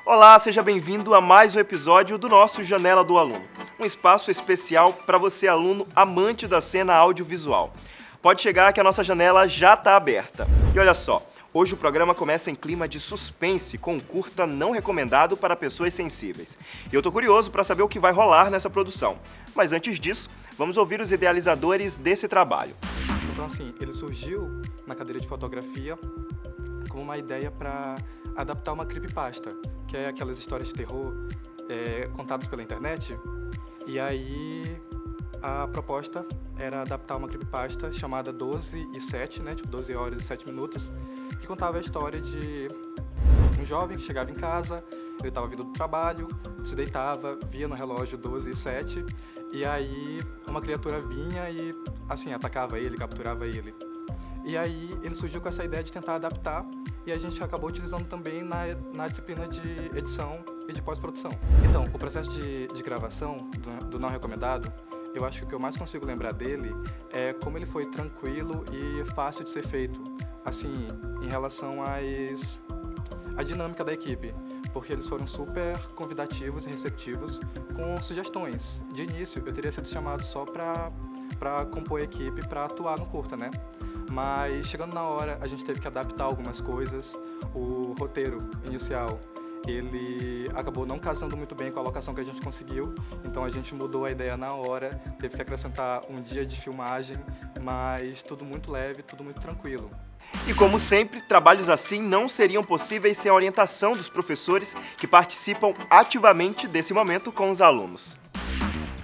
Olá, seja bem-vindo a mais um episódio do nosso Janela do Aluno, um espaço especial para você, aluno amante da cena audiovisual. Pode chegar que a nossa janela já está aberta. E olha só, hoje o programa começa em clima de suspense com um curta não recomendado para pessoas sensíveis. E eu tô curioso para saber o que vai rolar nessa produção. Mas antes disso, vamos ouvir os idealizadores desse trabalho. Então, assim, ele surgiu na cadeira de fotografia com uma ideia para adaptar uma creepypasta, que é aquelas histórias de terror contadas pela internet. E aí a proposta era adaptar uma creepypasta chamada 12 e 7, né, tipo 12 horas e 7 minutos, que contava a história de um jovem que chegava em casa, ele estava vindo do trabalho, se deitava, via no relógio 12 e 7, e aí uma criatura vinha e, assim, atacava ele, capturava ele. E aí ele surgiu com essa ideia de tentar adaptar, e a gente acabou utilizando também na disciplina de edição e de pós-produção. Então, o processo de gravação do Não Recomendado, eu acho que o que eu mais consigo lembrar dele é como ele foi tranquilo e fácil de ser feito, assim, em relação à dinâmica da equipe, porque eles foram super convidativos e receptivos com sugestões. De início, eu teria sido chamado só para compor a equipe, para atuar no curta, né? Mas chegando na hora, a gente teve que adaptar algumas coisas. O roteiro inicial, ele acabou não casando muito bem com a locação que a gente conseguiu, então a gente mudou a ideia na hora, teve que acrescentar um dia de filmagem, mas tudo muito leve, tudo muito tranquilo. E como sempre, trabalhos assim não seriam possíveis sem a orientação dos professores que participam ativamente desse momento com os alunos.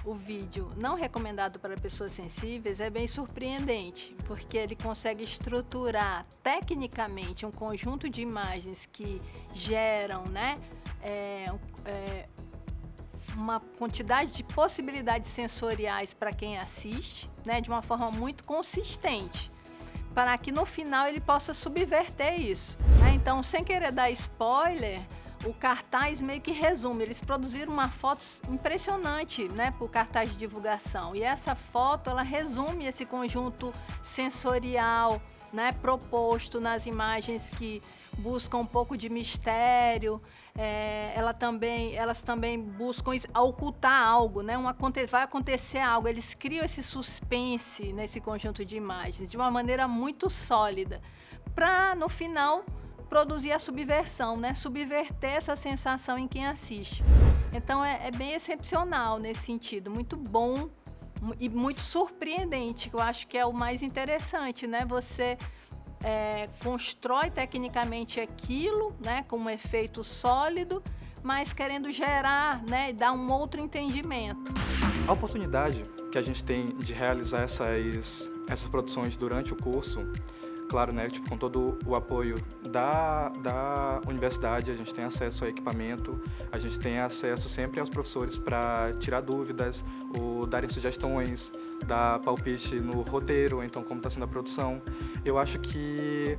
O vídeo não recomendado para pessoas sensíveis é bem surpreendente, porque ele consegue estruturar tecnicamente um conjunto de imagens que geram, uma quantidade de possibilidades sensoriais para quem assiste, né, de uma forma muito consistente, para que no final ele possa subverter isso, né? Então, sem querer dar spoiler, o cartaz meio que resume. Eles produziram uma foto impressionante, né, para o cartaz de divulgação. E essa foto, ela resume esse conjunto sensorial, né, proposto nas imagens que buscam um pouco de mistério. Elas também buscam ocultar algo, né? Vai acontecer algo. Eles criam esse suspense nesse conjunto de imagens de uma maneira muito sólida, para, no final, produzir a subversão, né? Subverter essa sensação em quem assiste. Então é bem excepcional nesse sentido, muito bom e muito surpreendente, que eu acho que é o mais interessante, né? Você constrói tecnicamente aquilo, né, com um efeito sólido, mas querendo gerar, né, e dar um outro entendimento. A oportunidade que a gente tem de realizar essas produções durante o curso, claro, né, tipo, com todo o apoio da universidade, a gente tem acesso a equipamento, a gente tem acesso sempre aos professores para tirar dúvidas, ou darem sugestões, dar palpite no roteiro, ou então como está sendo a produção. Eu acho que,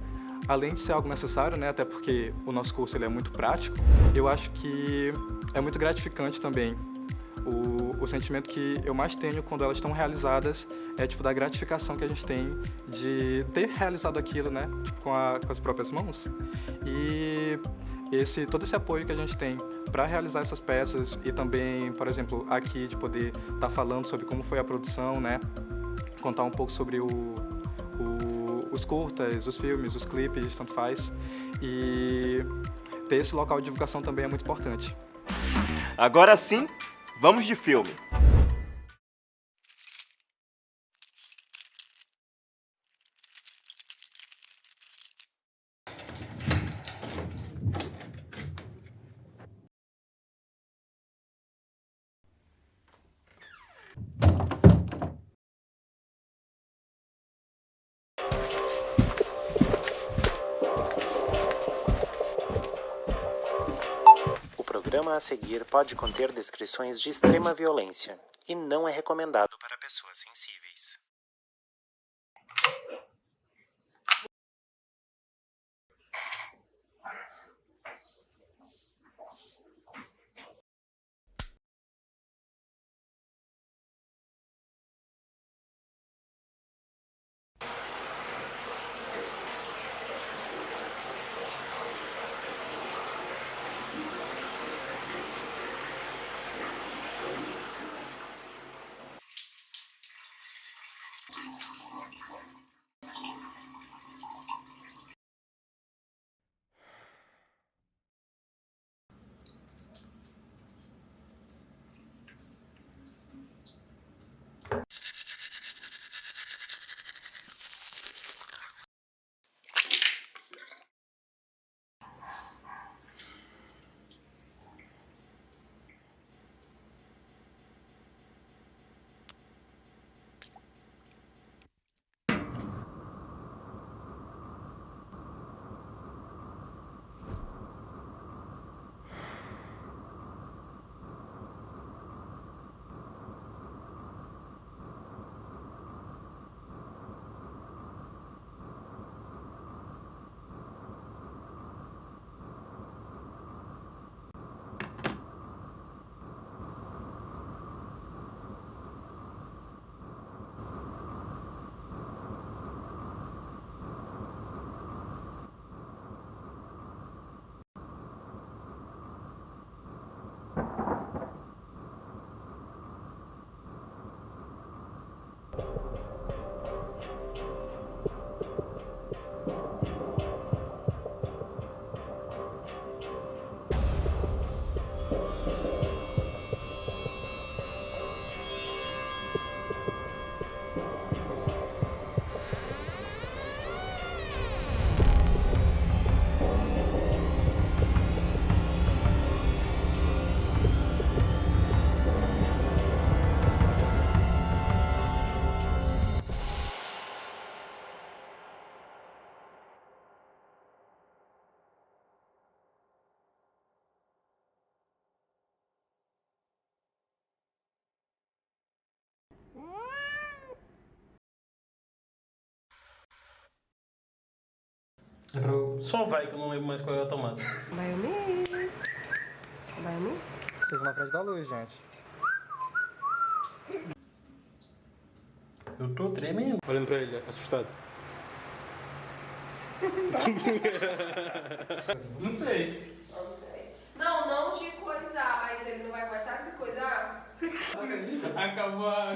além de ser algo necessário, né, até porque o nosso curso ele é muito prático, eu acho que é muito gratificante também. O sentimento que eu mais tenho quando elas estão realizadas é tipo da gratificação que a gente tem de ter realizado aquilo, né, tipo, com as próprias mãos. E todo esse apoio que a gente tem para realizar essas peças e também, por exemplo, aqui de poder estar falando sobre como foi a produção, né, contar um pouco sobre os curtas, os filmes, os clipes, tanto faz. E ter esse local de divulgação também é muito importante. Agora sim, vamos de filme. O programa a seguir pode conter descrições de extrema violência e não é recomendado para pessoas sensíveis. Só vai, que eu não lembro mais qual é a tomada. Baiomi. Baiomi. Esteja na frente da luz, gente. Eu tô tremendo. Olhando pra ele, assustado. Não sei. Não de coisar, mas ele não vai começar a se coisar? Acabou a...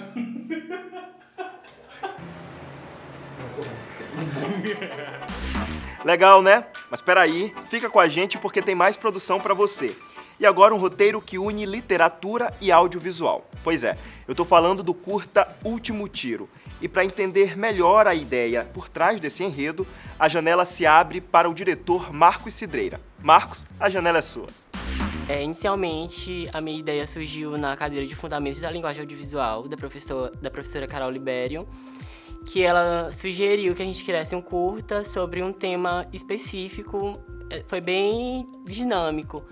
Legal, né? Mas peraí, fica com a gente porque tem mais produção pra você. E agora um roteiro que une literatura e audiovisual. Pois é, eu tô falando do curta Último Tiro. E para entender melhor a ideia por trás desse enredo, a janela se abre para o diretor Marcos Cidreira. Marcos, a janela é sua. Inicialmente, a minha ideia surgiu na cadeira de Fundamentos da Linguagem Audiovisual, da professora Carol Libério, que ela sugeriu que a gente criasse um curta sobre um tema específico, foi bem dinâmico.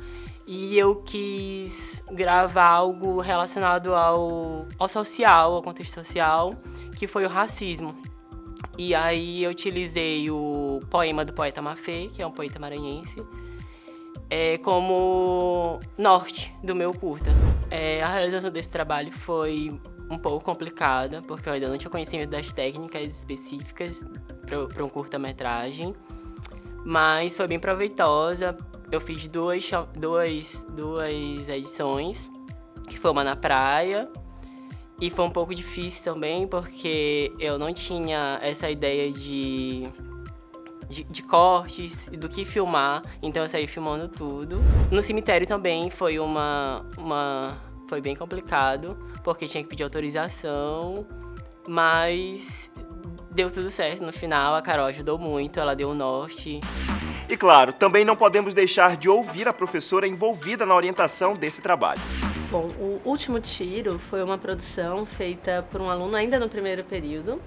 E eu quis gravar algo relacionado ao social, ao contexto social, que foi o racismo. E aí eu utilizei o poema do poeta Mafê, que é um poeta maranhense, como norte do meu curta. A realização desse trabalho foi um pouco complicada, porque eu ainda não tinha conhecimento das técnicas específicas para um curta-metragem, mas foi bem proveitosa. Eu fiz duas edições, que foi uma na praia, e foi um pouco difícil também, porque eu não tinha essa ideia de cortes, do que filmar, então eu saí filmando tudo. No cemitério também foi foi bem complicado, porque tinha que pedir autorização, mas deu tudo certo no final. A Carol ajudou muito, ela deu o norte. E claro, também não podemos deixar de ouvir a professora envolvida na orientação desse trabalho. Bom, o Último Tiro foi uma produção feita por um aluno ainda no primeiro período,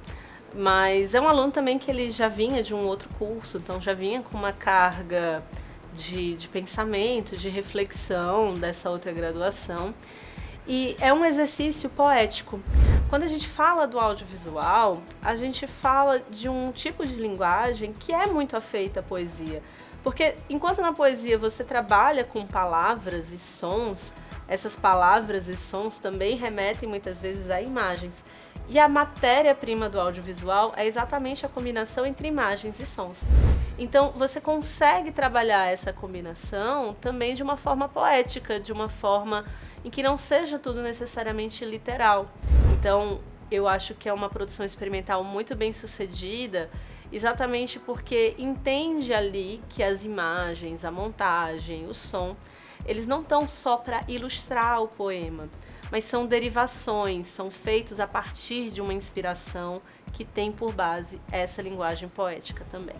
mas é um aluno também que ele já vinha de um outro curso, então já vinha com uma carga de pensamento, de reflexão dessa outra graduação. E é um exercício poético. Quando a gente fala do audiovisual, a gente fala de um tipo de linguagem que é muito afeita à poesia. Porque enquanto na poesia você trabalha com palavras e sons, essas palavras e sons também remetem muitas vezes a imagens. E a matéria-prima do audiovisual é exatamente a combinação entre imagens e sons. Então, você consegue trabalhar essa combinação também de uma forma poética, de uma forma em que não seja tudo necessariamente literal. Então, eu acho que é uma produção experimental muito bem sucedida, exatamente porque entende ali que as imagens, a montagem, o som, eles não estão só para ilustrar o poema, mas são derivações, são feitos a partir de uma inspiração que tem por base essa linguagem poética também.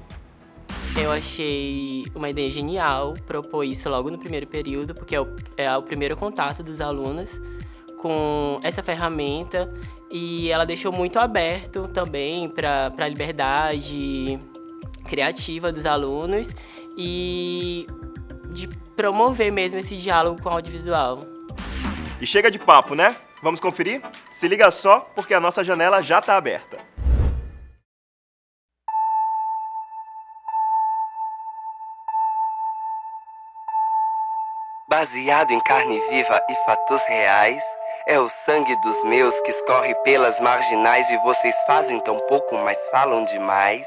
Eu achei uma ideia genial propor isso logo no primeiro período, porque é o primeiro contato dos alunos com essa ferramenta, e ela deixou muito aberto também para a liberdade criativa dos alunos e de promover mesmo esse diálogo com o audiovisual. E chega de papo, né? Vamos conferir? Se liga só, porque a nossa janela já está aberta. Baseado em carne viva e fatos reais, é o sangue dos meus que escorre pelas marginais e vocês fazem tão pouco, mas falam demais.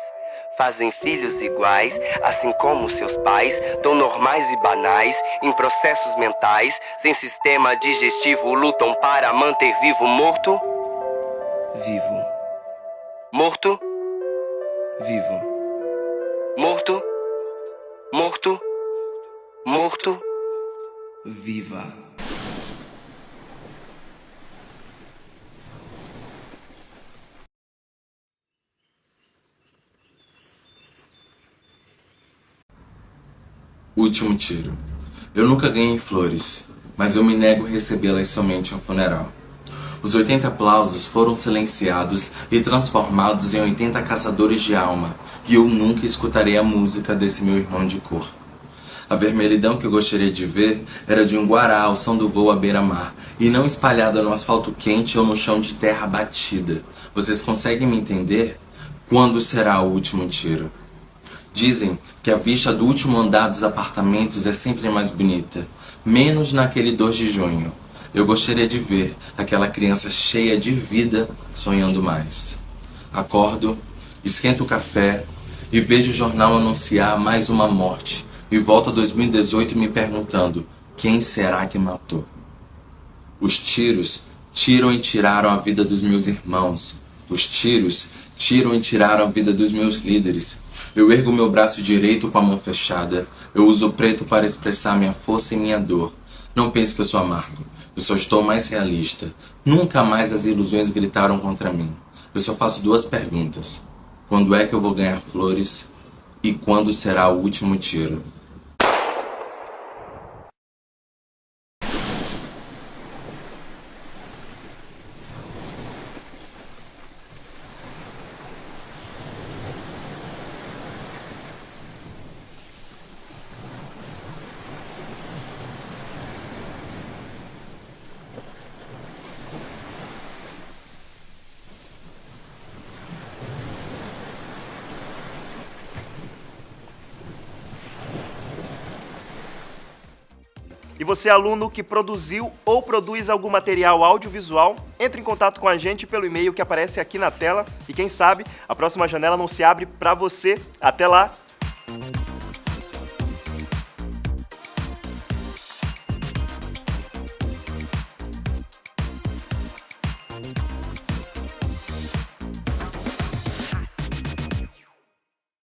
Fazem filhos iguais, assim como seus pais, tão normais e banais, em processos mentais, sem sistema digestivo, lutam para manter vivo morto. Vivo. Morto. Vivo. Morto. Morto. Morto. Viva. Último tiro. Eu nunca ganhei flores, mas eu me nego a recebê-las somente ao funeral. Os 80 aplausos foram silenciados e transformados em 80 caçadores de alma, e eu nunca escutarei a música desse meu irmão de cor. A vermelhidão que eu gostaria de ver era de um guará ao som do voo à beira-mar, e não espalhada no asfalto quente ou no chão de terra batida. Vocês conseguem me entender? Quando será o último tiro? Dizem que a vista do último andar dos apartamentos é sempre mais bonita, menos naquele 2 de junho. Eu gostaria de ver aquela criança cheia de vida sonhando mais. Acordo, esquento o café e vejo o jornal anunciar mais uma morte e volto a 2018 me perguntando: quem será que matou? Os tiros tiram e tiraram a vida dos meus irmãos. Os tiros tiram e tiraram a vida dos meus líderes. Eu ergo meu braço direito com a mão fechada. Eu uso o preto para expressar minha força e minha dor. Não pense que eu sou amargo. Eu só estou mais realista. Nunca mais as ilusões gritaram contra mim. Eu só faço 2 perguntas. Quando é que eu vou ganhar flores? E quando será o último tiro? E você, aluno que produziu ou produz algum material audiovisual, entre em contato com a gente pelo e-mail que aparece aqui na tela e quem sabe a próxima janela não se abre para você. Até lá!